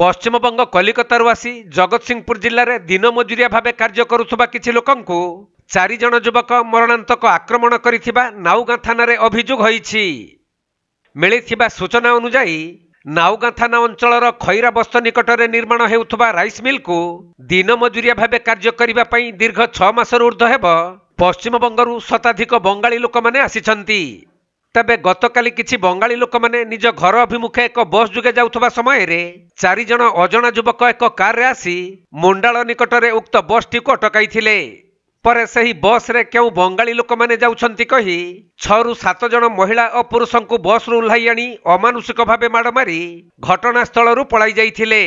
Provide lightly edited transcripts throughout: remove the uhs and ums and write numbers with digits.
पश्चिमबंग कलिकतारू आसी जगतसिंहपुर जिले में दिन मजुरिया भाव कार्य करुवा किछि लोकंकु 4 जण युवक मरणांतक आक्रमण करिथिबा नाउगां थाना रे अभियोग होईछि। मिलिथिबा सूचना अनुसार नाउगां थाना अंचलर खैरा बस्त निकटरे निर्माण हेउथबा राइस मिल को दिन मजुरिया भाव कार्य करिबा पई दीर्घ 6 मासर ऊर्ध्व हेब पश्चिमबंगरू शताधिक बंगाली लोक माने आसिछंती। तबे गतकाली किछि बंगाली लोक माने निज घर अभिमुखे एक बस जुगे जाउथबा समय रे 4 जण अजणा युवक एक कार रे आसी मुंडाल निकटरे उक्त बस टी को अटकाइथिले। परे सही बस रे केउ बंगाली लोक माने जाउछंती कही 6 रु 7 जण महिला और पुरुषंकु बस रु उल्हाई आनी अमानुषिक भावे माड़ मारी घटनास्थल रु पलाई जाइथिले।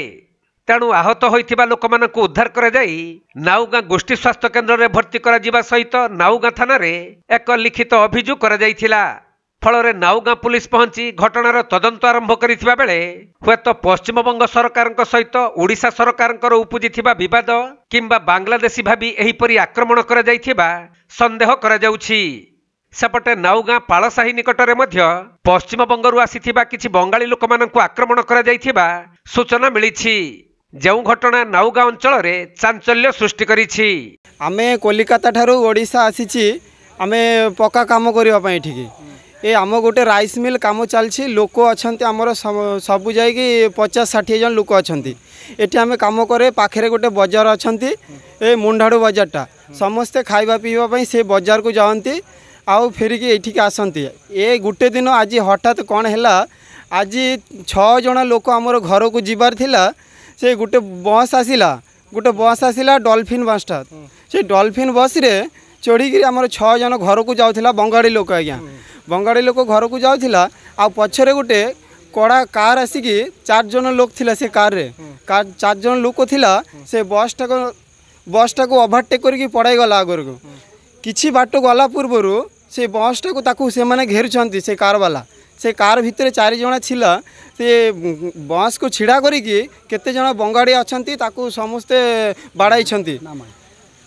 तेणु आहत होइथिबा लोक मानकु उद्धार करा जाई नाउगां गोष्ठी स्वास्थ्य केन्द्र रे भर्ती करा जिबा सहित नाउगां थाना रे एक लिखित अभियोग करा जाइथिला। फल नाउगां पुलिस पहुंची घटनार तदंत आरंभ करिथिबा बेले हुएत पश्चिमबंग सरकार सहित ओडिशा सरकार उपजिथिबा विवाद किंबा बांग्लादेशी भावी एहिपरि आक्रमण करा जाइथिबा संदेह करा जाउछि। सेपटे नाउगां पालसाही निकटरे मध्य पश्चिमबंगरू आसिथिबा किछि बंगाली लोकमानंकु आक्रमण करा जाइथिबा सूचना मिलिछि। जेउ घटना नाउगां अंचल रे चांचल्य सृष्टि करिछि। आमे कोलकाता ठारू ओडिशा आसीछि आमे पक्का काम करिवा पई ठीक ए आम गोटे राइस मिल काम चलछि लोक अच्छा आमर सबू जाइए 50-60 जन लोक अच्छा ये आम कम करे पाखे गोटे बजार अच्छा ए मुंडाड़ू बजारटा समस्ते खाइबा पीवा से बजार को जाती आउ फेरिकी ये आसती ए गोटे दिन आज हठात कौन है आज 6 जन लोक आमर घर को जीवार थिला से गोटे बस आसिला डॉल्फिन बसटा से डॉल्फिन बस रे चढ़ी आमर 6 जन घर को जाऊला बंगाली लोक आज्ञा बंगाली लोक घर को जाऊला आ पछरे गोटे कड़ा कार आसिकी 4 जन लोक थिला से कार रे 4 जन लोक थिला से बसटा को ओवरटेक करके पड़ाई गला आगर को किछि बाट गला पूर्वर से बसटा को ताकू से माने घेरुछंती से कार वाला से कार भितर 4 जन छिला से बस को छिड़ा करिकी केते जन बंगाड़ी अछंती ताकू समस्ते बाड़ाई छंती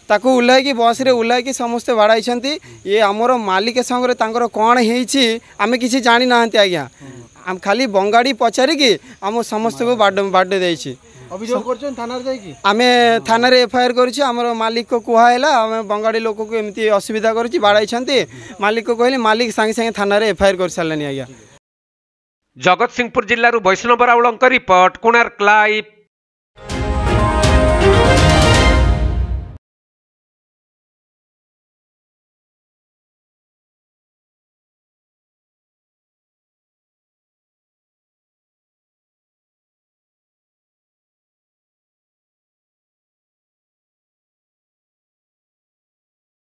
ताकू उल्लाइकी बस रे उल्लाइकी समस्ते बाड़ाई ये आमर मालिक संगे तांकर कौन होईछि आमे किछि जानी नाहंती आज्ञा आम खाली बंगाड़ी पचारिकी आम समस्त को बाडे देछि अभियोग करछन थाना रे जाईकी आमे थाना रे एफआईआर करछि आमर मालिक को कुहायला आमे बंगाड़ी लोक को एमती असुविधा करछि बाड़ाई छंती मालिक को कहले मालिक संगे संगे थाना रे एफआईआर कर सारलानी आज्ञा। जगतसिंहपुर जिल्लारू वैष्णव राउळंक रिपोर्ट कोणार्क लाइव।